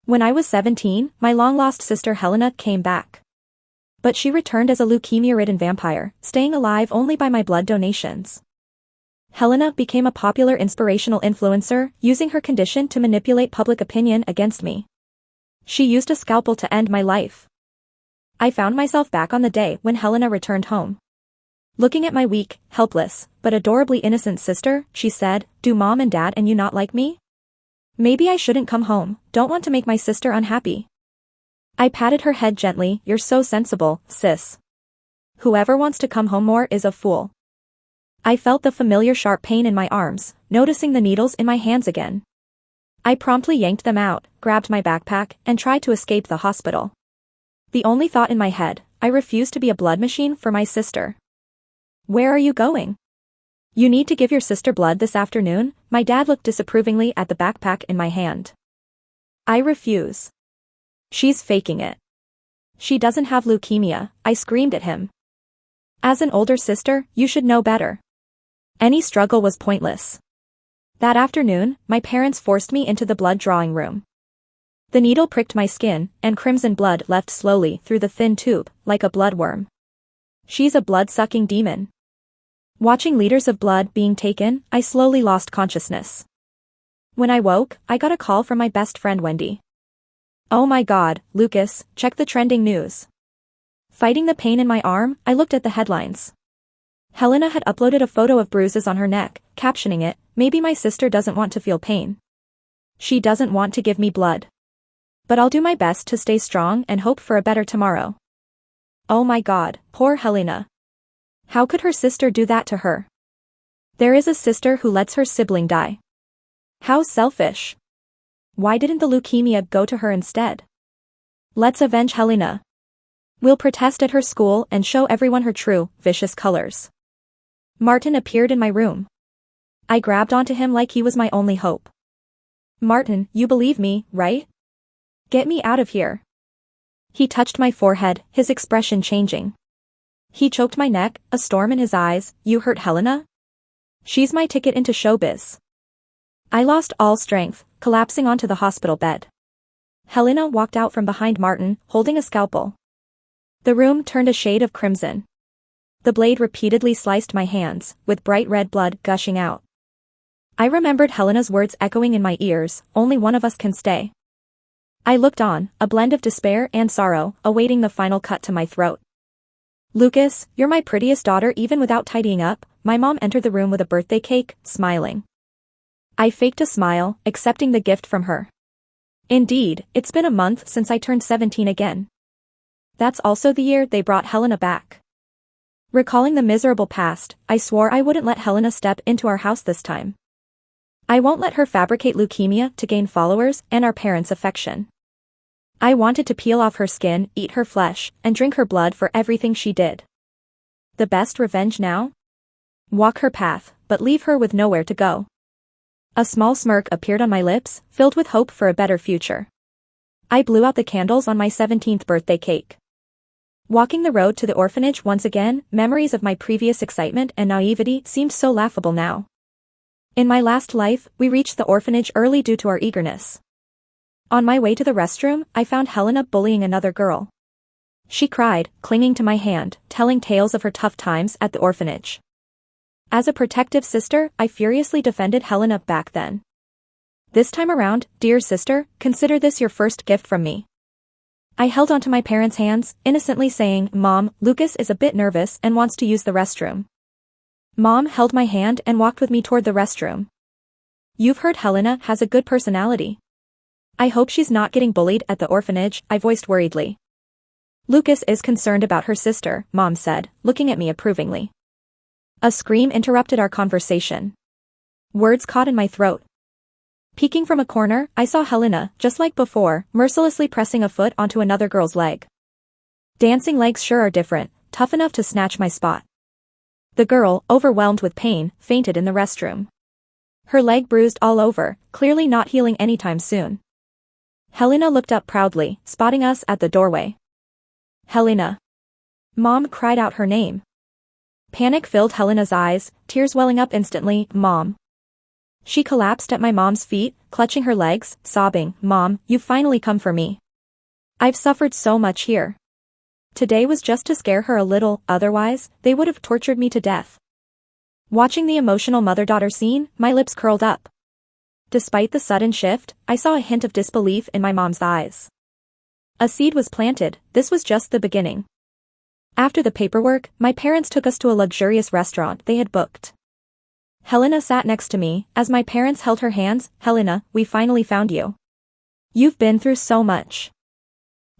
When I was 17, my long-lost sister Helena came back. But she returned as a leukemia-ridden vampire, staying alive only by my blood donations. Helena became a popular inspirational influencer, using her condition to manipulate public opinion against me. She used a scalpel to end my life. I found myself back on the day when Helena returned home. Looking at my weak, helpless, but adorably innocent sister, she said, "Do Mom and Dad and you not like me? Maybe I shouldn't come home, don't want to make my sister unhappy." I patted her head gently. "You're so sensible, sis. Whoever wants to come home more is a fool." I felt the familiar sharp pain in my arms, noticing the needles in my hands again. I promptly yanked them out, grabbed my backpack, and tried to escape the hospital. The only thought in my head, I refuse to be a blood machine for my sister. "Where are you going?" "You need to give your sister blood this afternoon." My dad looked disapprovingly at the backpack in my hand. "I refuse. She's faking it. She doesn't have leukemia," I screamed at him. "As an older sister, you should know better." Any struggle was pointless. That afternoon, my parents forced me into the blood drawing room. The needle pricked my skin, and crimson blood left slowly through the thin tube, like a bloodworm. She's a blood-sucking demon. Watching liters of blood being taken, I slowly lost consciousness. When I woke, I got a call from my best friend Wendy. "Oh my God, Lucas, check the trending news." Fighting the pain in my arm, I looked at the headlines. Helena had uploaded a photo of bruises on her neck, captioning it, "Maybe my sister doesn't want to feel pain. She doesn't want to give me blood. But I'll do my best to stay strong and hope for a better tomorrow." Oh my God, poor Helena. How could her sister do that to her? There is a sister who lets her sibling die. How selfish. Why didn't the leukemia go to her instead? Let's avenge Helena. We'll protest at her school and show everyone her true, vicious colors. Martin appeared in my room. I grabbed onto him like he was my only hope. "Martin, you believe me, right? Get me out of here." He touched my forehead, his expression changing. He choked my neck, a storm in his eyes. "You hurt Helena? She's my ticket into showbiz." I lost all strength, collapsing onto the hospital bed. Helena walked out from behind Martin, holding a scalpel. The room turned a shade of crimson. The blade repeatedly sliced my hands, with bright red blood gushing out. I remembered Helena's words echoing in my ears, "Only one of us can stay." I looked on, a blend of despair and sorrow, awaiting the final cut to my throat. "Lucas, you're my prettiest daughter." Even without tidying up, my mom entered the room with a birthday cake, smiling. I faked a smile, accepting the gift from her. Indeed, it's been a month since I turned 17 again. That's also the year they brought Helena back. Recalling the miserable past, I swore I wouldn't let Helena step into our house this time. I won't let her fabricate leukemia to gain followers and our parents' affection. I wanted to peel off her skin, eat her flesh, and drink her blood for everything she did. The best revenge now? Walk her path, but leave her with nowhere to go. A small smirk appeared on my lips, filled with hope for a better future. I blew out the candles on my 17th birthday cake. Walking the road to the orphanage once again, memories of my previous excitement and naivety seemed so laughable now. In my last life, we reached the orphanage early due to our eagerness. On my way to the restroom, I found Helena bullying another girl. She cried, clinging to my hand, telling tales of her tough times at the orphanage. As a protective sister, I furiously defended Helena back then. "This time around, dear sister, consider this your first gift from me." I held onto my parents' hands, innocently saying, "Mom, Lucas is a bit nervous and wants to use the restroom." Mom held my hand and walked with me toward the restroom. "You've heard Helena has a good personality. I hope she's not getting bullied at the orphanage," I voiced worriedly. "Lucas is concerned about her sister," Mom said, looking at me approvingly. A scream interrupted our conversation. Words caught in my throat. Peeking from a corner, I saw Helena, just like before, mercilessly pressing a foot onto another girl's leg. Dancing legs sure are different, tough enough to snatch my spot. The girl, overwhelmed with pain, fainted in the restroom. Her leg bruised all over, clearly not healing anytime soon. Helena looked up proudly, spotting us at the doorway. "Helena." Mom cried out her name. Panic filled Helena's eyes, tears welling up instantly. "Mom. She collapsed at my mom's feet, clutching her legs, sobbing, "Mom, you've finally come for me. I've suffered so much here. Today was just to scare her a little, otherwise, they would have tortured me to death." Watching the emotional mother-daughter scene, my lips curled up. Despite the sudden shift, I saw a hint of disbelief in my mom's eyes. A seed was planted, this was just the beginning. After the paperwork, my parents took us to a luxurious restaurant they had booked. Helena sat next to me, as my parents held her hands. "Helena, we finally found you. You've been through so much."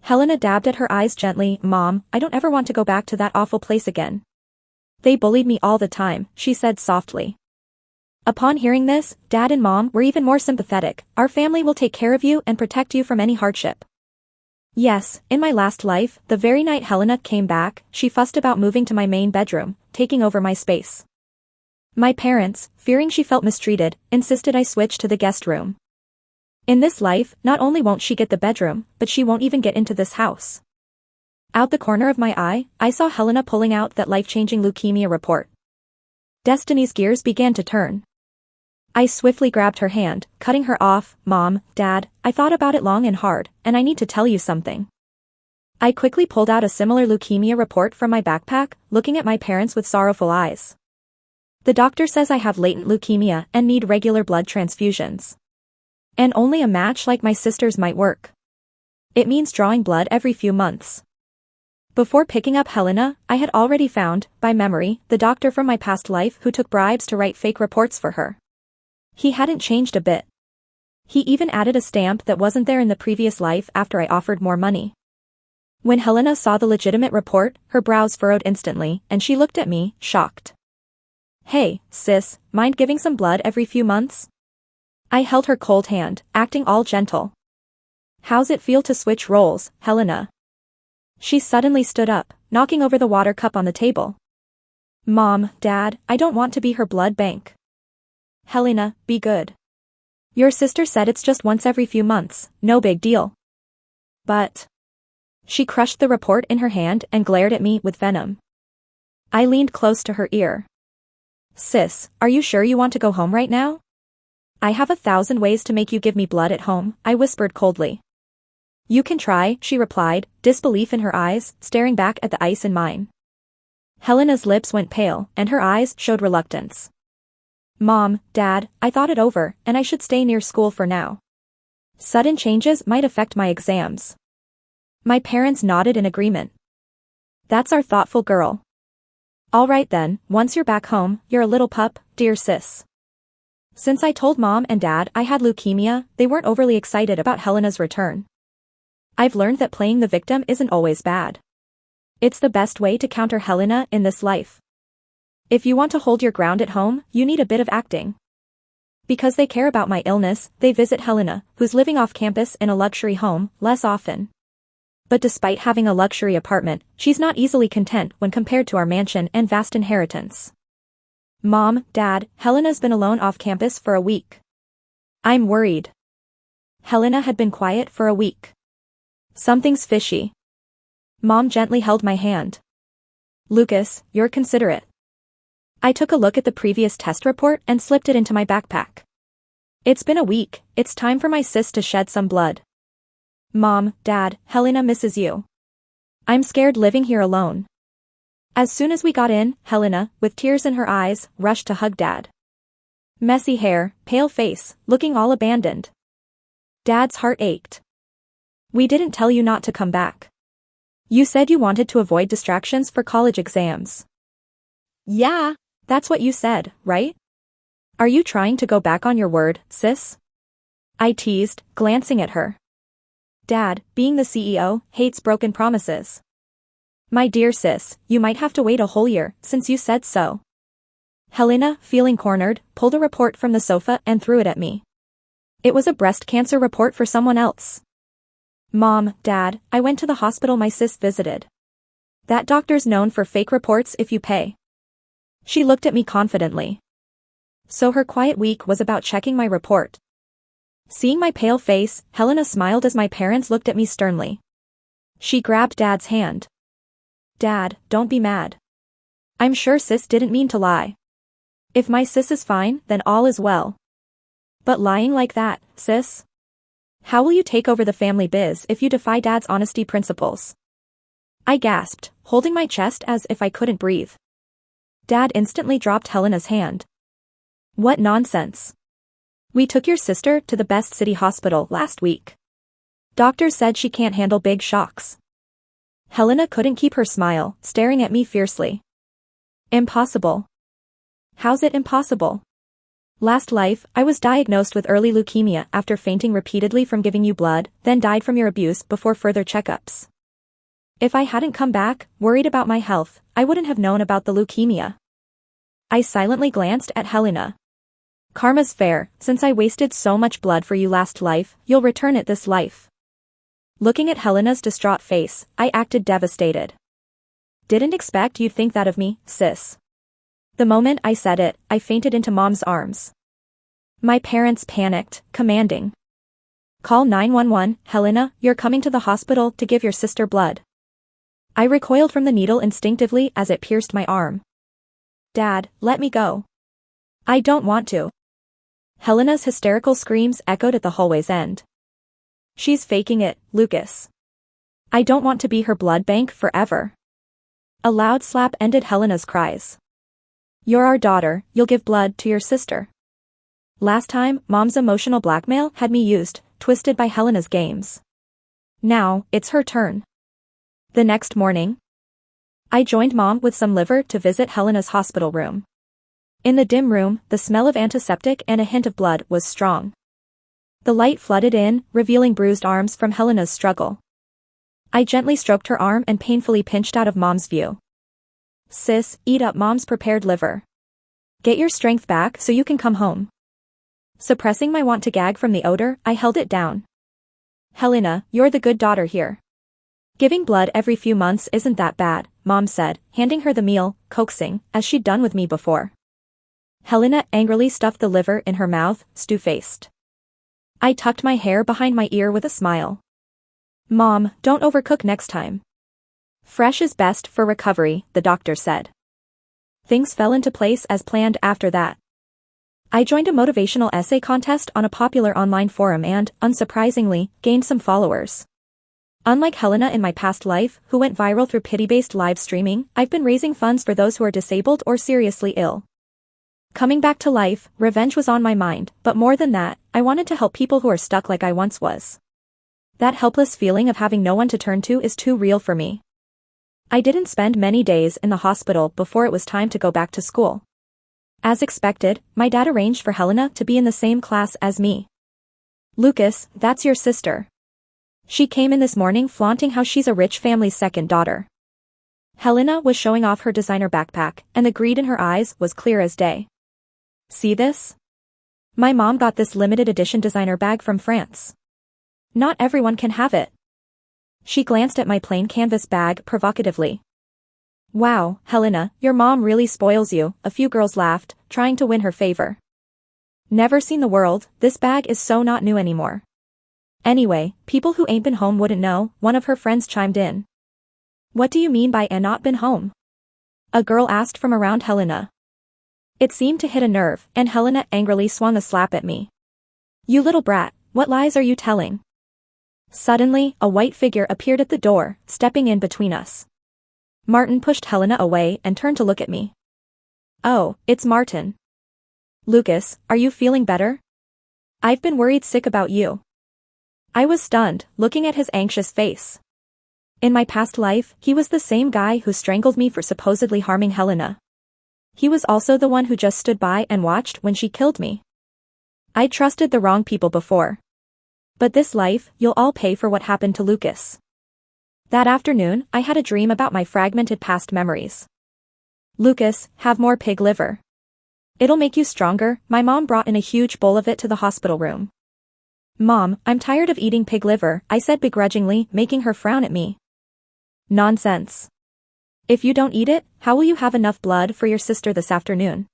Helena dabbed at her eyes gently. "Mom, I don't ever want to go back to that awful place again. They bullied me all the time," she said softly. Upon hearing this, Dad and Mom were even more sympathetic. "Our family will take care of you and protect you from any hardship." Yes, in my last life, the very night Helena came back, she fussed about moving to my main bedroom, taking over my space. My parents, fearing she felt mistreated, insisted I switch to the guest room. In this life, not only won't she get the bedroom, but she won't even get into this house. Out the corner of my eye, I saw Helena pulling out that life-changing leukemia report. Destiny's gears began to turn. I swiftly grabbed her hand, cutting her off. "Mom, Dad, I thought about it long and hard, and I need to tell you something." I quickly pulled out a similar leukemia report from my backpack, looking at my parents with sorrowful eyes. "The doctor says I have latent leukemia and need regular blood transfusions. And only a match like my sister's might work. It means drawing blood every few months." Before picking up Helena, I had already found, by memory, the doctor from my past life who took bribes to write fake reports for her. He hadn't changed a bit. He even added a stamp that wasn't there in the previous life after I offered more money. When Helena saw the legitimate report, her brows furrowed instantly, and she looked at me, shocked. "Hey, sis, mind giving some blood every few months?" I held her cold hand, acting all gentle. "How's it feel to switch roles, Helena?" She suddenly stood up, knocking over the water cup on the table. "Mom, Dad, I don't want to be her blood bank. Helena, be good. Your sister said it's just once every few months, no big deal." "But..." She crushed the report in her hand and glared at me with venom. I leaned close to her ear. "Sis, are you sure you want to go home right now? I have 1,000 ways to make you give me blood at home," I whispered coldly. "You can try," she replied, disbelief in her eyes, staring back at the ice in mine. Helena's lips went pale, and her eyes showed reluctance. "Mom, Dad, I thought it over, and I should stay near school for now. Sudden changes might affect my exams." My parents nodded in agreement. "That's our thoughtful girl. All right then, once you're back home, you're a little pup, dear sis." Since I told Mom and Dad I had leukemia, they weren't overly excited about Helena's return. I've learned that playing the victim isn't always bad. It's the best way to counter Helena in this life. If you want to hold your ground at home, you need a bit of acting. Because they care about my illness, they visit Helena, who's living off campus in a luxury home, less often. But despite having a luxury apartment, she's not easily content when compared to our mansion and vast inheritance. "Mom, Dad, Helena's been alone off campus for a week. I'm worried." Helena had been quiet for a week. "Something's fishy." Mom gently held my hand. "Lucas, you're considerate." I took a look at the previous test report and slipped it into my backpack. "It's been a week, it's time for my sis to shed some blood." "Mom, Dad, Helena misses you. I'm scared living here alone." As soon as we got in, Helena, with tears in her eyes, rushed to hug Dad. Messy hair, pale face, looking all abandoned. Dad's heart ached. "We didn't tell you not to come back. You said you wanted to avoid distractions for college exams." "Yeah, that's what you said, right? Are you trying to go back on your word, sis?" I teased, glancing at her. "Dad, being the CEO, hates broken promises." "My dear sis, you might have to wait a whole year, since you said so." Helena, feeling cornered, pulled a report from the sofa and threw it at me. It was a breast cancer report for someone else. "Mom, Dad, I went to the hospital my sis visited. That doctor's known for fake reports if you pay." She looked at me confidently. So her quiet week was about checking my report. Seeing my pale face, Helena smiled as my parents looked at me sternly. She grabbed Dad's hand. "Dad, don't be mad. I'm sure sis didn't mean to lie. If my sis is fine, then all is well." But lying like that, sis? How will you take over the family biz if you defy Dad's honesty principles? I gasped, holding my chest as if I couldn't breathe. Dad instantly dropped Helena's hand. What nonsense. We took your sister to the best city hospital last week. Doctor said she can't handle big shocks. Helena couldn't keep her smile, staring at me fiercely. Impossible. How's it impossible? Last life, I was diagnosed with early leukemia after fainting repeatedly from giving you blood, then died from your abuse before further checkups. If I hadn't come back, worried about my health, I wouldn't have known about the leukemia. I silently glanced at Helena. Karma's fair, since I wasted so much blood for you last life, you'll return it this life. Looking at Helena's distraught face, I acted devastated. Didn't expect you'd think that of me, sis. The moment I said it, I fainted into Mom's arms. My parents panicked, commanding. Call 911, Helena, you're coming to the hospital to give your sister blood. I recoiled from the needle instinctively as it pierced my arm. Dad, let me go. I don't want to. Helena's hysterical screams echoed at the hallway's end. She's faking it, Lucas. I don't want to be her blood bank forever. A loud slap ended Helena's cries. You're our daughter, you'll give blood to your sister. Last time, Mom's emotional blackmail had me used, twisted by Helena's games. Now, it's her turn. The next morning, I joined Mom with some liver to visit Helena's hospital room. In the dim room, the smell of antiseptic and a hint of blood was strong. The light flooded in, revealing bruised arms from Helena's struggle. I gently stroked her arm and painfully pinched out of Mom's view. Sis, eat up Mom's prepared liver. Get your strength back so you can come home. Suppressing my want to gag from the odor, I held it down. Helena, you're the good daughter here. Giving blood every few months isn't that bad, Mom said, handing her the meal, coaxing, as she'd done with me before. Helena angrily stuffed the liver in her mouth, stew-faced. I tucked my hair behind my ear with a smile. Mom, don't overcook next time. Fresh is best for recovery, the doctor said. Things fell into place as planned after that. I joined a motivational essay contest on a popular online forum and, unsurprisingly, gained some followers. Unlike Helena in my past life, who went viral through pity-based live streaming, I've been raising funds for those who are disabled or seriously ill. Coming back to life, revenge was on my mind, but more than that, I wanted to help people who are stuck like I once was. That helpless feeling of having no one to turn to is too real for me. I didn't spend many days in the hospital before it was time to go back to school. As expected, my dad arranged for Helena to be in the same class as me. Lucas, that's your sister. She came in this morning flaunting how she's a rich family's second daughter. Helena was showing off her designer backpack, and the greed in her eyes was clear as day. See this? My mom got this limited edition designer bag from France. Not everyone can have it. She glanced at my plain canvas bag provocatively. Wow, Helena, your mom really spoils you, a few girls laughed, trying to win her favor. Never seen the world, this bag is so not new anymore. Anyway, people who ain't been home wouldn't know, one of her friends chimed in. What do you mean by "and not been home"? A girl asked from around Helena. It seemed to hit a nerve, and Helena angrily swung a slap at me. You little brat, what lies are you telling? Suddenly, a white figure appeared at the door, stepping in between us. Martin pushed Helena away and turned to look at me. Oh, it's Martin. Lucas, are you feeling better? I've been worried sick about you. I was stunned, looking at his anxious face. In my past life, he was the same guy who strangled me for supposedly harming Helena. He was also the one who just stood by and watched when she killed me. I trusted the wrong people before. But this life, you'll all pay for what happened to Lucas. That afternoon, I had a dream about my fragmented past memories. Lucas, have more pig liver. It'll make you stronger. My mom brought in a huge bowl of it to the hospital room. Mom, I'm tired of eating pig liver, I said begrudgingly, making her frown at me. Nonsense. If you don't eat it, how will you have enough blood for your sister this afternoon?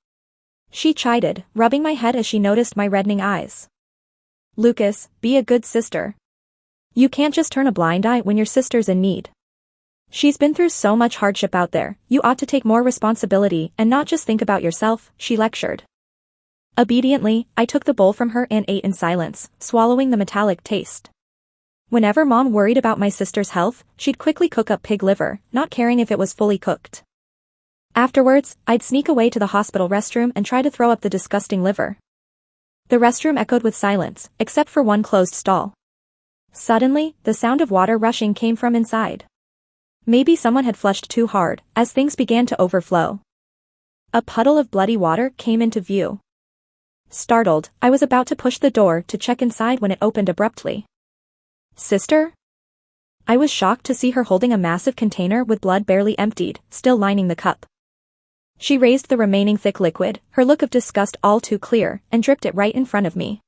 She chided, rubbing my head as she noticed my reddening eyes. Lucas, be a good sister. You can't just turn a blind eye when your sister's in need. She's been through so much hardship out there, you ought to take more responsibility and not just think about yourself, she lectured. Obediently, I took the bowl from her and ate in silence, swallowing the metallic taste. Whenever Mom worried about my sister's health, she'd quickly cook up pig liver, not caring if it was fully cooked. Afterwards, I'd sneak away to the hospital restroom and try to throw up the disgusting liver. The restroom echoed with silence, except for one closed stall. Suddenly, the sound of water rushing came from inside. Maybe someone had flushed too hard, as things began to overflow. A puddle of bloody water came into view. Startled, I was about to push the door to check inside when it opened abruptly. "Sister?" I was shocked to see her holding a massive container with blood barely emptied, still lining the cup. She raised the remaining thick liquid, her look of disgust all too clear, and dripped it right in front of me.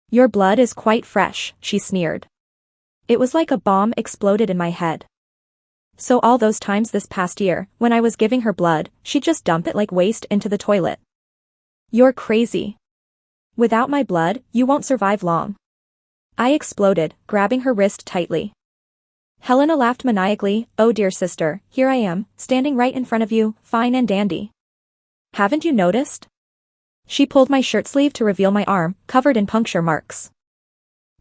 "Your blood is quite fresh," she sneered. It was like a bomb exploded in my head. So all those times this past year, when I was giving her blood, she'd just dump it like waste into the toilet. "You're crazy. Without my blood, you won't survive long." I exploded, grabbing her wrist tightly. Helena laughed maniacally. "Oh dear sister, here I am, standing right in front of you, fine and dandy. Haven't you noticed?" She pulled my shirt sleeve to reveal my arm, covered in puncture marks.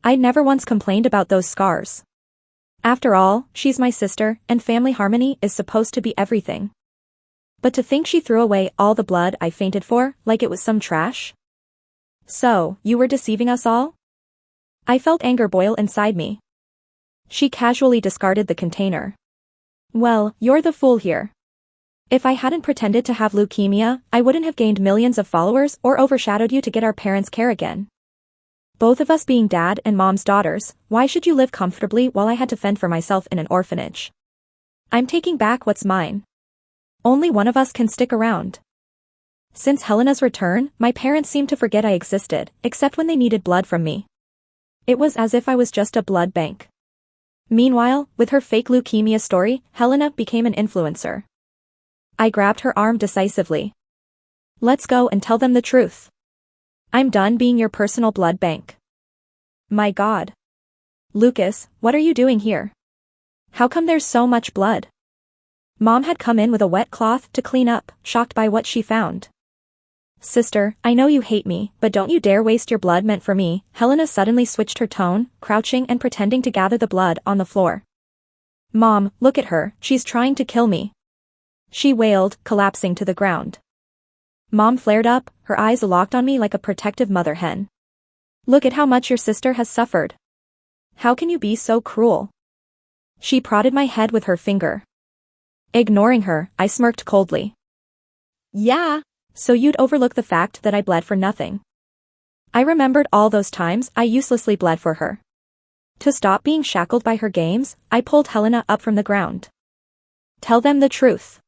I'd never once complained about those scars. After all, she's my sister, and family harmony is supposed to be everything. But to think she threw away all the blood I fainted for, like it was some trash? "So, you were deceiving us all?" I felt anger boil inside me. She casually discarded the container. "Well, you're the fool here. If I hadn't pretended to have leukemia, I wouldn't have gained millions of followers or overshadowed you to get our parents' care again. Both of us being dad and mom's daughters, why should you live comfortably while I had to fend for myself in an orphanage? I'm taking back what's mine. Only one of us can stick around." Since Helena's return, my parents seemed to forget I existed, except when they needed blood from me. It was as if I was just a blood bank. Meanwhile, with her fake leukemia story, Helena became an influencer. I grabbed her arm decisively. "Let's go and tell them the truth. I'm done being your personal blood bank." "My God. Lucas, what are you doing here? How come there's so much blood?" Mom had come in with a wet cloth to clean up, shocked by what she found. "Sister, I know you hate me, but don't you dare waste your blood meant for me." Helena suddenly switched her tone, crouching and pretending to gather the blood on the floor. "Mom, look at her, she's trying to kill me," she wailed, collapsing to the ground. Mom flared up, her eyes locked on me like a protective mother hen. "Look at how much your sister has suffered. How can you be so cruel?" She prodded my head with her finger. Ignoring her, I smirked coldly. "Yeah. So you'd overlook the fact that I bled for nothing." I remembered all those times I uselessly bled for her. To stop being shackled by her games, I pulled Helena up from the ground. "Tell them the truth.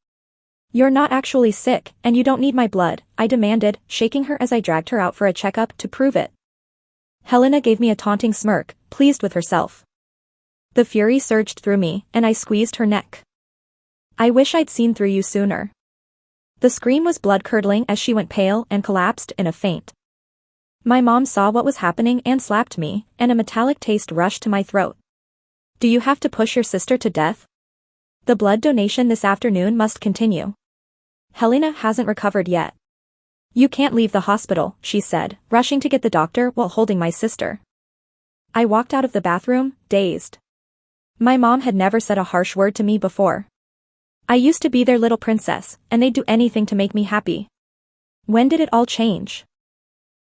You're not actually sick, and you don't need my blood," I demanded, shaking her as I dragged her out for a checkup to prove it. Helena gave me a taunting smirk, pleased with herself. The fury surged through me, and I squeezed her neck. "I wish I'd seen through you sooner." The scream was blood-curdling as she went pale and collapsed in a faint. My mom saw what was happening and slapped me, and a metallic taste rushed to my throat. "Do you have to push your sister to death? The blood donation this afternoon must continue. Helena hasn't recovered yet." "You can't leave the hospital," she said, rushing to get the doctor while holding my sister. I walked out of the bathroom, dazed. My mom had never said a harsh word to me before. I used to be their little princess, and they'd do anything to make me happy. When did it all change?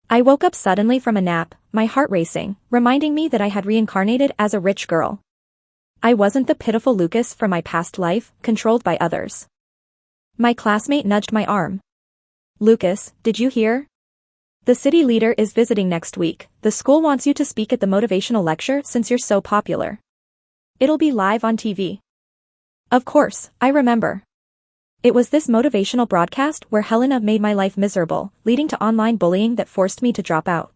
I woke up suddenly from a nap, my heart racing, reminding me that I had reincarnated as a rich girl. I wasn't the pitiful Lucas from my past life, controlled by others. My classmate nudged my arm. "Lucas, did you hear? The city leader is visiting next week. The school wants you to speak at the motivational lecture since you're so popular. It'll be live on TV." Of course, I remember. It was this motivational broadcast where Helena made my life miserable, leading to online bullying that forced me to drop out.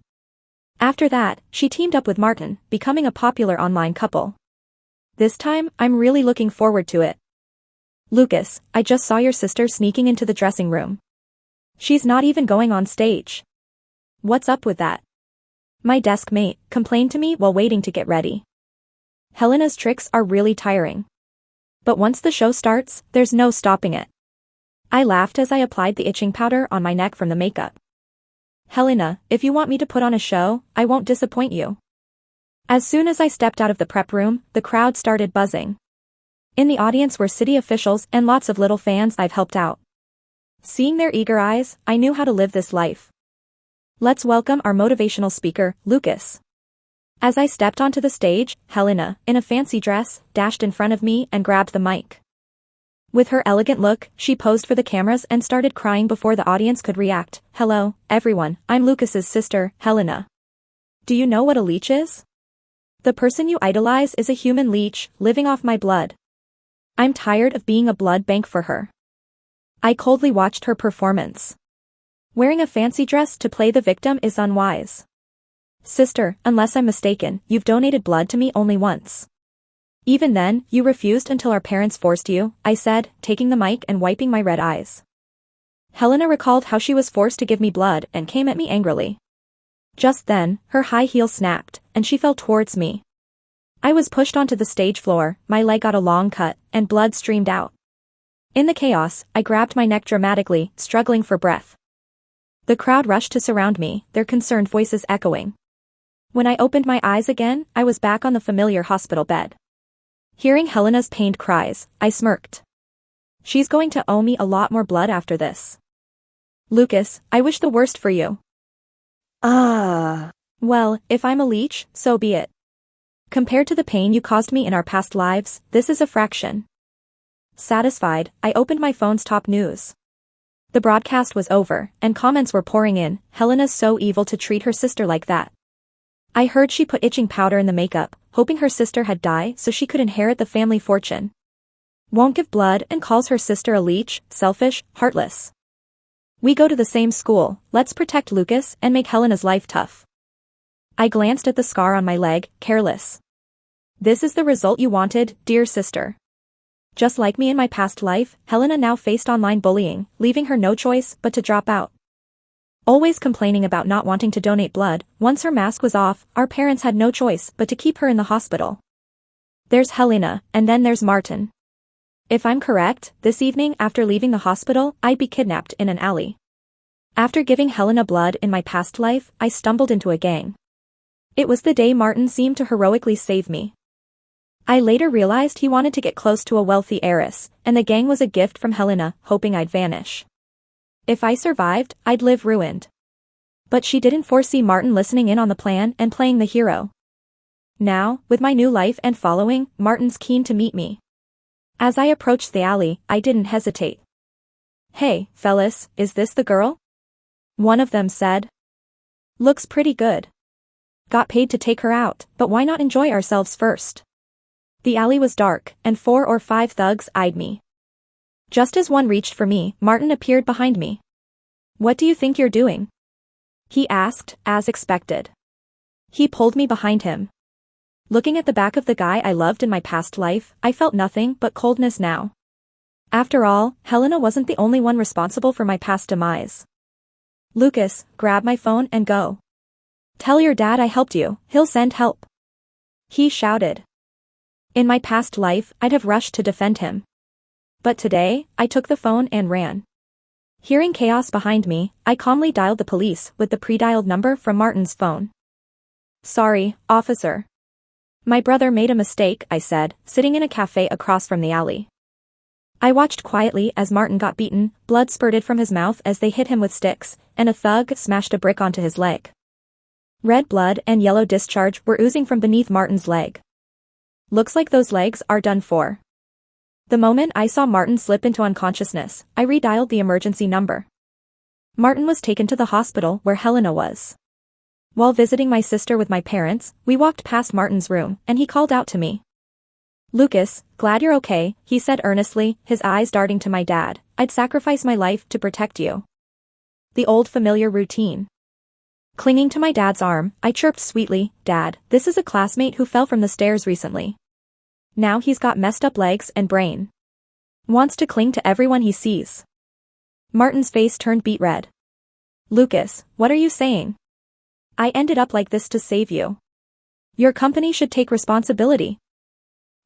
After that, she teamed up with Martin, becoming a popular online couple. This time, I'm really looking forward to it. "Lucas, I just saw your sister sneaking into the dressing room. She's not even going on stage. What's up with that?" My desk mate complained to me while waiting to get ready. Helena's tricks are really tiring. But once the show starts, there's no stopping it. I laughed as I applied the itching powder on my neck from the makeup. Helena, if you want me to put on a show, I won't disappoint you. As soon as I stepped out of the prep room, the crowd started buzzing. In the audience were city officials and lots of little fans I've helped out. Seeing their eager eyes, I knew how to live this life. Let's welcome our motivational speaker, Lucas. As I stepped onto the stage, Helena, in a fancy dress, dashed in front of me and grabbed the mic. With her elegant look, she posed for the cameras and started crying before the audience could react. Hello, everyone, I'm Lucas's sister, Helena. Do you know what a leech is? The person you idolize is a human leech, living off my blood. I'm tired of being a blood bank for her. I coldly watched her performance. Wearing a fancy dress to play the victim is unwise. Sister, unless I'm mistaken, you've donated blood to me only once. Even then, you refused until our parents forced you, I said, taking the mic and wiping my red eyes. Helena recalled how she was forced to give me blood and came at me angrily. Just then, her high heel snapped, and she fell towards me. I was pushed onto the stage floor, my leg got a long cut, and blood streamed out. In the chaos, I grabbed my neck dramatically, struggling for breath. The crowd rushed to surround me, their concerned voices echoing. When I opened my eyes again, I was back on the familiar hospital bed. Hearing Helena's pained cries, I smirked. She's going to owe me a lot more blood after this. Lucas, I wish the worst for you. Well, if I'm a leech, so be it. Compared to the pain you caused me in our past lives, this is a fraction. Satisfied, I opened my phone's top news. The broadcast was over, and comments were pouring in. Helena's so evil to treat her sister like that. I heard she put itching powder in the makeup, hoping her sister had died so she could inherit the family fortune. Won't give blood and calls her sister a leech, selfish, heartless. We go to the same school, let's protect Lucas and make Helena's life tough. I glanced at the scar on my leg, careless. This is the result you wanted, dear sister. Just like me in my past life, Helena now faced online bullying, leaving her no choice but to drop out. Always complaining about not wanting to donate blood, once her mask was off, our parents had no choice but to keep her in the hospital. There's Helena, and then there's Martin. If I'm correct, this evening after leaving the hospital, I'd be kidnapped in an alley. After giving Helena blood in my past life, I stumbled into a gang. It was the day Martin seemed to heroically save me. I later realized he wanted to get close to a wealthy heiress, and the gang was a gift from Helena, hoping I'd vanish. If I survived, I'd live ruined. But she didn't foresee Martin listening in on the plan and playing the hero. Now, with my new life and following, Martin's keen to meet me. As I approached the alley, I didn't hesitate. Hey, fellas, is this the girl? One of them said. Looks pretty good. Got paid to take her out, but why not enjoy ourselves first? The alley was dark, and 4 or 5 thugs eyed me. Just as one reached for me, Martin appeared behind me. What do you think you're doing? He asked, as expected. He pulled me behind him. Looking at the back of the guy I loved in my past life, I felt nothing but coldness now. After all, Helena wasn't the only one responsible for my past demise. Lucas, grab my phone and go. Tell your dad I helped you, he'll send help. He shouted. In my past life, I'd have rushed to defend him. But today, I took the phone and ran. Hearing chaos behind me, I calmly dialed the police with the pre-dialed number from Martin's phone. Sorry, officer. My brother made a mistake, I said, sitting in a cafe across from the alley. I watched quietly as Martin got beaten, blood spurted from his mouth as they hit him with sticks, and a thug smashed a brick onto his leg. Red blood and yellow discharge were oozing from beneath Martin's leg. Looks like those legs are done for. The moment I saw Martin slip into unconsciousness, I redialed the emergency number. Martin was taken to the hospital where Helena was. While visiting my sister with my parents, we walked past Martin's room, and he called out to me. Lucas, glad you're okay, he said earnestly, his eyes darting to my dad. I'd sacrifice my life to protect you. The old familiar routine. Clinging to my dad's arm, I chirped sweetly, Dad, this is a classmate who fell from the stairs recently. Now he's got messed up legs and brain. Wants to cling to everyone he sees. Martin's face turned beet red. Lucas, what are you saying? I ended up like this to save you. Your company should take responsibility.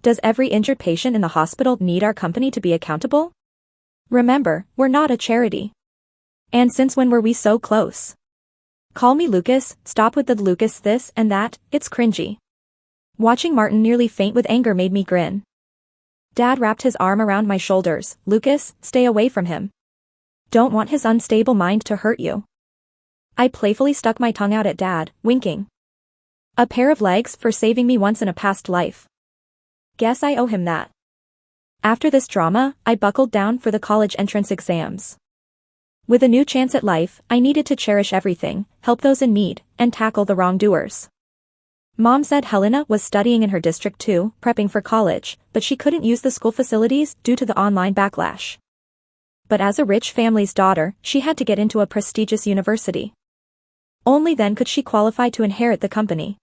Does every injured patient in the hospital need our company to be accountable? Remember, we're not a charity. And since when were we so close? Call me Lucas, stop with the Lucas this and that, it's cringy. Watching Martin nearly faint with anger made me grin. Dad wrapped his arm around my shoulders. Lucas, stay away from him. Don't want his unstable mind to hurt you. I playfully stuck my tongue out at Dad, winking. A pair of legs for saving me once in a past life. Guess I owe him that. After this drama, I buckled down for the college entrance exams. With a new chance at life, I needed to cherish everything, help those in need, and tackle the wrongdoers. Mom said Helena was studying in her district too, prepping for college, but she couldn't use the school facilities due to the online backlash. But as a rich family's daughter, she had to get into a prestigious university. Only then could she qualify to inherit the company.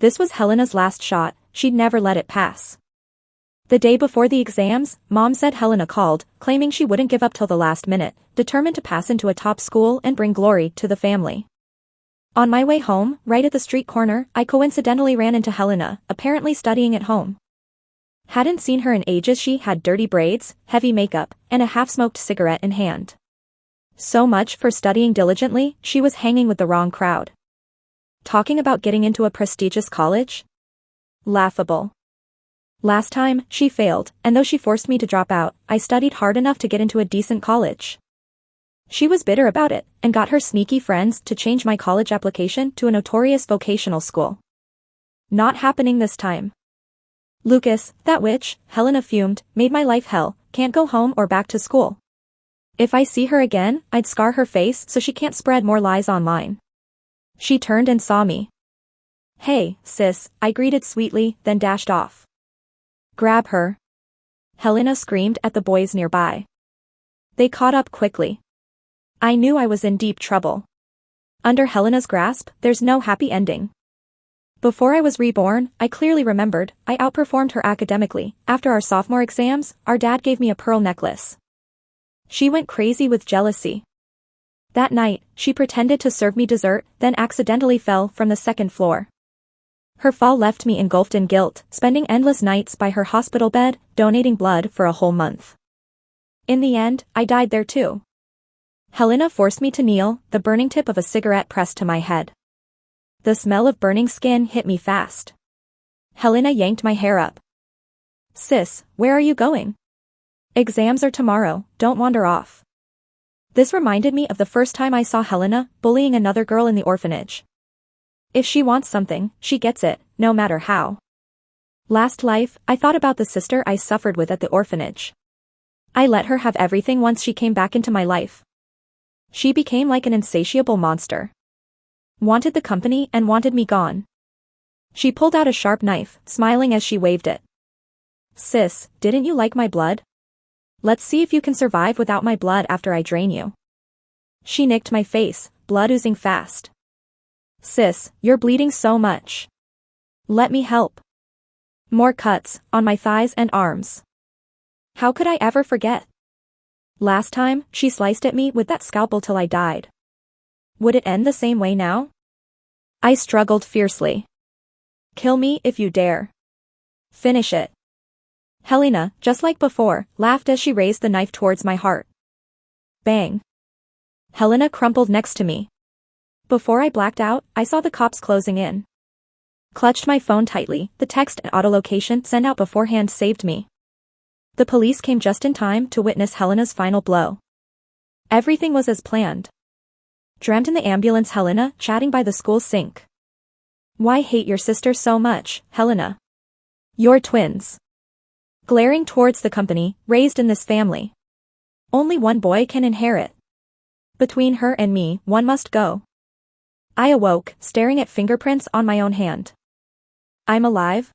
This was Helena's last shot, she'd never let it pass. The day before the exams, Mom said Helena called, claiming she wouldn't give up till the last minute, determined to pass into a top school and bring glory to the family. On my way home, right at the street corner, I coincidentally ran into Helena, apparently studying at home. Hadn't seen her in ages. She had dirty braids, heavy makeup, and a half-smoked cigarette in hand. So much for studying diligently, she was hanging with the wrong crowd. Talking about getting into a prestigious college? Laughable. Last time, she failed, and though she forced me to drop out, I studied hard enough to get into a decent college. She was bitter about it, and got her sneaky friends to change my college application to a notorious vocational school. Not happening this time. Lucas, that witch, Helena fumed, made my life hell, can't go home or back to school. If I see her again, I'd scar her face so she can't spread more lies online. She turned and saw me. Hey, sis, I greeted sweetly, then dashed off. Grab her. Helena screamed at the boys nearby. They caught up quickly. I knew I was in deep trouble. Under Helena's grasp, there's no happy ending. Before I was reborn, I clearly remembered, I outperformed her academically. After our sophomore exams, our dad gave me a pearl necklace. She went crazy with jealousy. That night, she pretended to serve me dessert, then accidentally fell from the second floor. Her fall left me engulfed in guilt, spending endless nights by her hospital bed, donating blood for a whole month. In the end, I died there too. Helena forced me to kneel, the burning tip of a cigarette pressed to my head. The smell of burning skin hit me fast. Helena yanked my hair up. Sis, where are you going? Exams are tomorrow, don't wander off. This reminded me of the first time I saw Helena bullying another girl in the orphanage. If she wants something, she gets it, no matter how. Last life, I thought about the sister I suffered with at the orphanage. I let her have everything once she came back into my life. She became like an insatiable monster. Wanted the company and wanted me gone. She pulled out a sharp knife, smiling as she waved it. Sis, didn't you like my blood? Let's see if you can survive without my blood after I drain you. She nicked my face, blood oozing fast. Sis, you're bleeding so much. Let me help. More cuts, on my thighs and arms. How could I ever forget? Last time, she sliced at me with that scalpel till I died. Would it end the same way now? I struggled fiercely. Kill me if you dare. Finish it. Helena, just like before, laughed as she raised the knife towards my heart. Bang. Helena crumpled next to me. Before I blacked out, I saw the cops closing in. Clutched my phone tightly, the text and autolocation sent out beforehand saved me. The police came just in time to witness Helena's final blow. Everything was as planned. Dreamt in the ambulance, Helena chatting by the school sink. Why hate your sister so much, Helena? You're twins. Glaring towards the company, raised in this family. Only one boy can inherit. Between her and me, one must go. I awoke, staring at fingerprints on my own hand. I'm alive?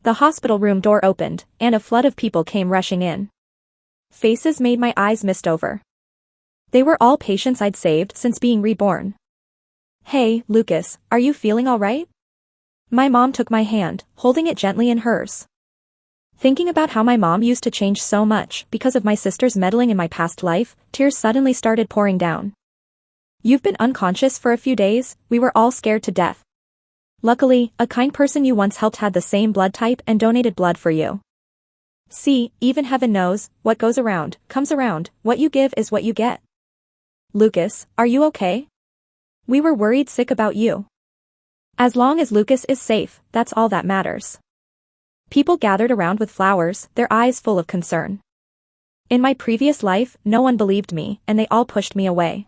The hospital room door opened, and a flood of people came rushing in. Faces made my eyes mist over. They were all patients I'd saved since being reborn. Hey, Lucas, are you feeling all right? My mom took my hand, holding it gently in hers. Thinking about how my mom used to change so much because of my sister's meddling in my past life, tears suddenly started pouring down. You've been unconscious for a few days, we were all scared to death. Luckily, a kind person you once helped had the same blood type and donated blood for you. See, even heaven knows, what goes around, comes around, what you give is what you get. Lucas, are you okay? We were worried sick about you. As long as Lucas is safe, that's all that matters. People gathered around with flowers, their eyes full of concern. In my previous life, no one believed me, and they all pushed me away.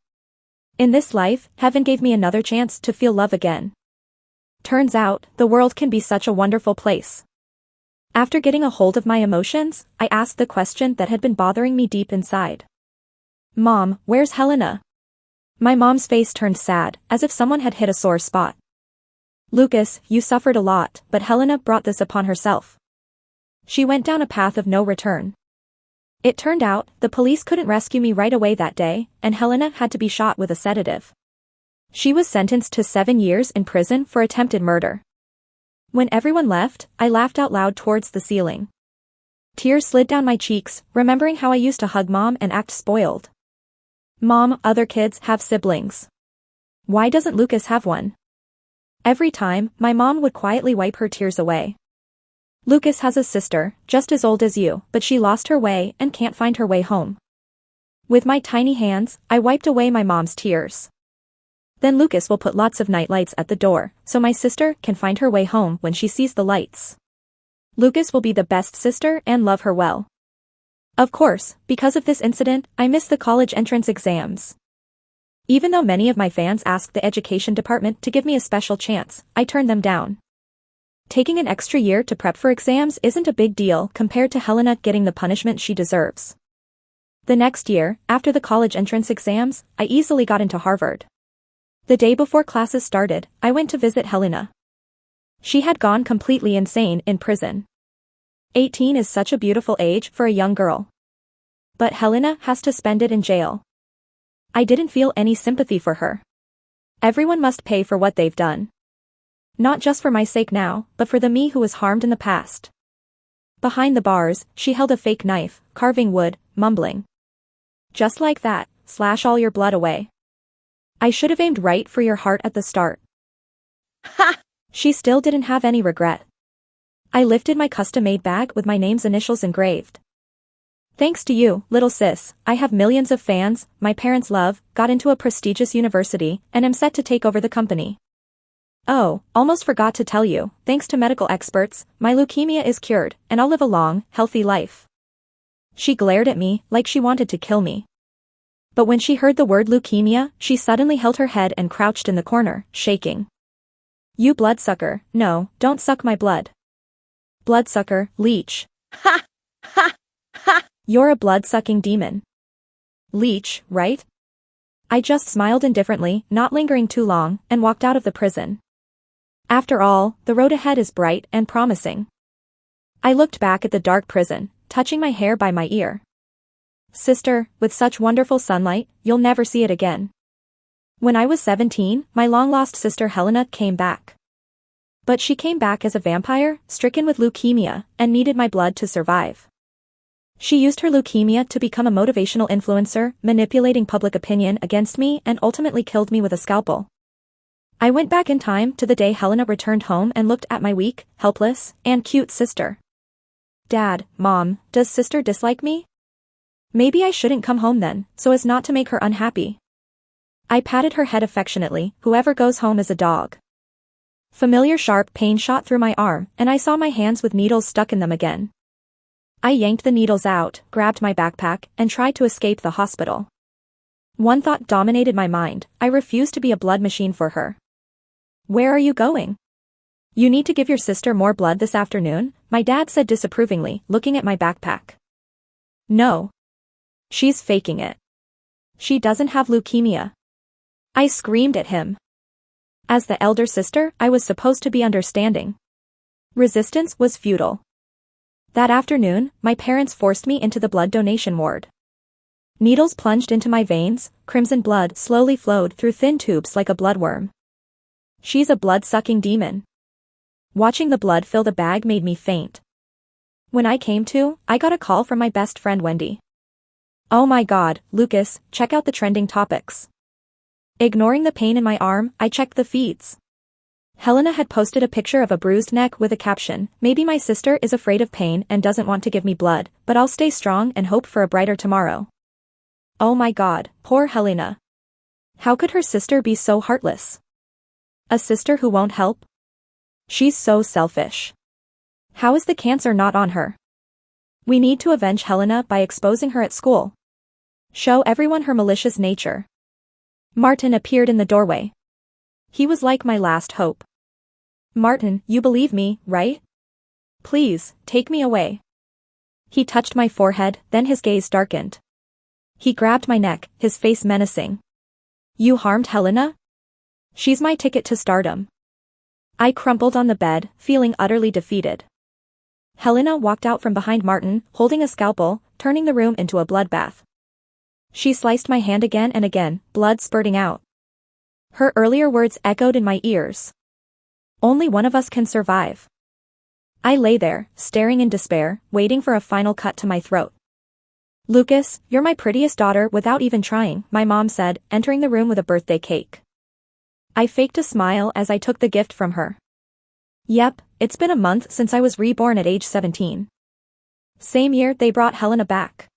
In this life, heaven gave me another chance to feel love again. Turns out, the world can be such a wonderful place. After getting a hold of my emotions, I asked the question that had been bothering me deep inside. Mom, where's Helena? My mom's face turned sad, as if someone had hit a sore spot. Lucas, you suffered a lot, but Helena brought this upon herself. She went down a path of no return. It turned out, the police couldn't rescue me right away that day, and Helena had to be shot with a sedative. She was sentenced to 7 years in prison for attempted murder. When everyone left, I laughed out loud towards the ceiling. Tears slid down my cheeks, remembering how I used to hug Mom and act spoiled. Mom, other kids have siblings. Why doesn't Lucas have one? Every time, my mom would quietly wipe her tears away. Lucas has a sister, just as old as you, but she lost her way and can't find her way home. With my tiny hands, I wiped away my mom's tears. Then Lucas will put lots of night lights at the door, so my sister can find her way home when she sees the lights. Lucas will be the best sister and love her well. Of course, because of this incident, I missed the college entrance exams. Even though many of my fans asked the education department to give me a special chance, I turned them down. Taking an extra year to prep for exams isn't a big deal compared to Helena getting the punishment she deserves. The next year, after the college entrance exams, I easily got into Harvard. The day before classes started, I went to visit Helena. She had gone completely insane in prison. 18 is such a beautiful age for a young girl. But Helena has to spend it in jail. I didn't feel any sympathy for her. Everyone must pay for what they've done. Not just for my sake now, but for the me who was harmed in the past. Behind the bars, she held a fake knife, carving wood, mumbling. Just like that, slash all your blood away. I should have aimed right for your heart at the start. Ha! She still didn't have any regret. I lifted my custom-made bag with my name's initials engraved. Thanks to you, little sis, I have millions of fans, my parents love, got into a prestigious university, and am set to take over the company. Oh, almost forgot to tell you, thanks to medical experts, my leukemia is cured, and I'll live a long, healthy life. She glared at me, like she wanted to kill me. But when she heard the word leukemia, she suddenly held her head and crouched in the corner, shaking. You bloodsucker, no, don't suck my blood. Bloodsucker, leech. Ha! Ha! Ha! You're a blood-sucking demon. Leech, right? I just smiled indifferently, not lingering too long, and walked out of the prison. After all, the road ahead is bright and promising. I looked back at the dark prison, touching my hair by my ear. Sister, with such wonderful sunlight, you'll never see it again. When I was 17, my long-lost sister Helena came back. But she came back as a vampire, stricken with leukemia, and needed my blood to survive. She used her leukemia to become a motivational influencer, manipulating public opinion against me and ultimately killed me with a scalpel. I went back in time to the day Helena returned home and looked at my weak, helpless, and cute sister. Dad, Mom, does sister dislike me? Maybe I shouldn't come home then, so as not to make her unhappy. I patted her head affectionately, whoever goes home is a dog. Familiar sharp pain shot through my arm, and I saw my hands with needles stuck in them again. I yanked the needles out, grabbed my backpack, and tried to escape the hospital. One thought dominated my mind, I refused to be a blood machine for her. Where are you going? You need to give your sister more blood this afternoon, my dad said disapprovingly, looking at my backpack. No. She's faking it. She doesn't have leukemia. I screamed at him. As the elder sister, I was supposed to be understanding. Resistance was futile. That afternoon, my parents forced me into the blood donation ward. Needles plunged into my veins, crimson blood slowly flowed through thin tubes like a bloodworm. She's a blood-sucking demon. Watching the blood fill the bag made me faint. When I came to, I got a call from my best friend Wendy. Oh my God, Lucas, check out the trending topics. Ignoring the pain in my arm, I checked the feeds. Helena had posted a picture of a bruised neck with a caption, maybe my sister is afraid of pain and doesn't want to give me blood, but I'll stay strong and hope for a brighter tomorrow. Oh my God, poor Helena. How could her sister be so heartless? A sister who won't help? She's so selfish. How is the cancer not on her? We need to avenge Helena by exposing her at school. Show everyone her malicious nature. Martin appeared in the doorway. He was like my last hope. Martin, you believe me, right? Please, take me away. He touched my forehead, then his gaze darkened. He grabbed my neck, his face menacing. You harmed Helena? She's my ticket to stardom. I crumpled on the bed, feeling utterly defeated. Helena walked out from behind Martin, holding a scalpel, turning the room into a bloodbath. She sliced my hand again and again, blood spurting out. Her earlier words echoed in my ears. Only one of us can survive. I lay there, staring in despair, waiting for a final cut to my throat. Lucas, you're my prettiest daughter without even trying, my mom said, entering the room with a birthday cake. I faked a smile as I took the gift from her. Yep, it's been a month since I was reborn at age 17. Same year they brought Helena back.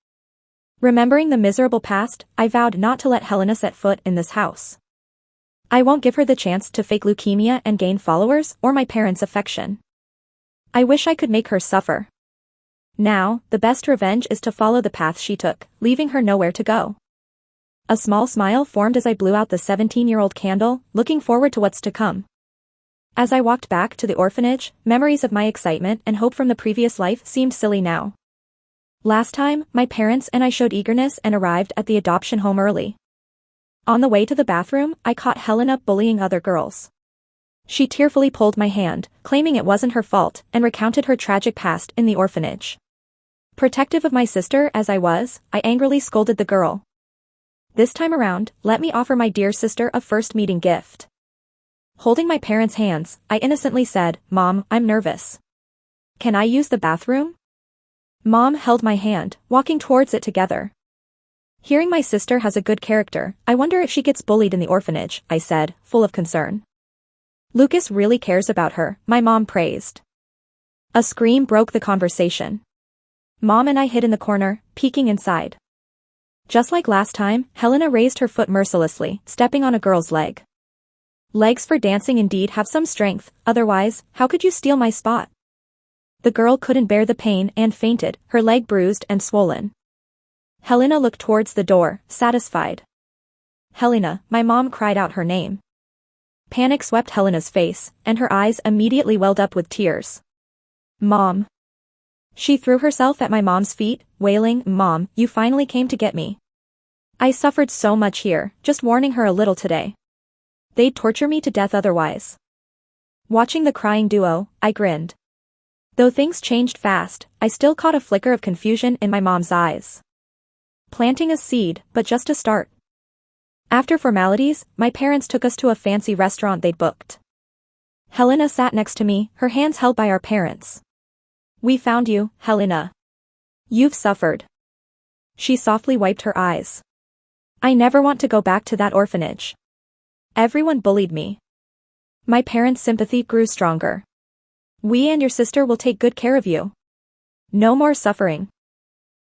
Remembering the miserable past, I vowed not to let Helena set foot in this house. I won't give her the chance to fake leukemia and gain followers or my parents' affection. I wish I could make her suffer. Now, the best revenge is to follow the path she took, leaving her nowhere to go. A small smile formed as I blew out the 17-year-old candle, looking forward to what's to come. As I walked back to the orphanage, memories of my excitement and hope from the previous life seemed silly now. Last time, my parents and I showed eagerness and arrived at the adoption home early. On the way to the bathroom, I caught Helena bullying other girls. She tearfully pulled my hand, claiming it wasn't her fault, and recounted her tragic past in the orphanage. Protective of my sister as I was, I angrily scolded the girl. This time around, let me offer my dear sister a first meeting gift. Holding my parents' hands, I innocently said, Mom, I'm nervous. Can I use the bathroom? Mom held my hand, walking towards it together. Hearing my sister has a good character, I wonder if she gets bullied in the orphanage, I said, full of concern. Lucas really cares about her, my mom praised. A scream broke the conversation. Mom and I hid in the corner, peeking inside. Just like last time, Helena raised her foot mercilessly, stepping on a girl's leg. Legs for dancing indeed have some strength, otherwise, how could you steal my spot? The girl couldn't bear the pain and fainted, her leg bruised and swollen. Helena looked towards the door, satisfied. Helena, my mom cried out her name. Panic swept Helena's face, and her eyes immediately welled up with tears. Mom. She threw herself at my mom's feet, wailing, Mom, you finally came to get me. I suffered so much here, just warning her a little today. They'd torture me to death otherwise. Watching the crying duo, I grinned. Though things changed fast, I still caught a flicker of confusion in my mom's eyes. Planting a seed, but just a start. After formalities, my parents took us to a fancy restaurant they'd booked. Helena sat next to me, her hands held by our parents. We found you, Helena. You've suffered. She softly wiped her eyes. I never want to go back to that orphanage. Everyone bullied me. My parents' sympathy grew stronger. We and your sister will take good care of you. No more suffering.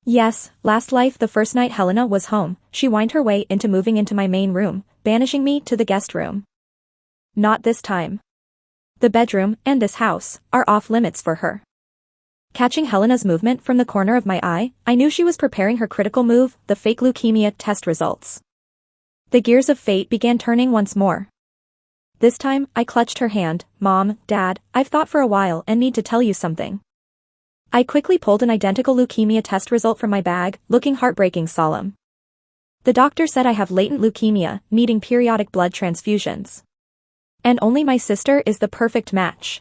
Yes, last life the first night Helena was home, she whined her way into moving into my main room, banishing me to the guest room. Not this time. The bedroom, and this house, are off limits for her. Catching Helena's movement from the corner of my eye, I knew she was preparing her critical move, the fake leukemia test results. The gears of fate began turning once more. This time, I clutched her hand. Mom, Dad, I've thought for a while and need to tell you something. I quickly pulled an identical leukemia test result from my bag, looking heartbreaking solemn. The doctor said I have latent leukemia, needing periodic blood transfusions. And only my sister is the perfect match.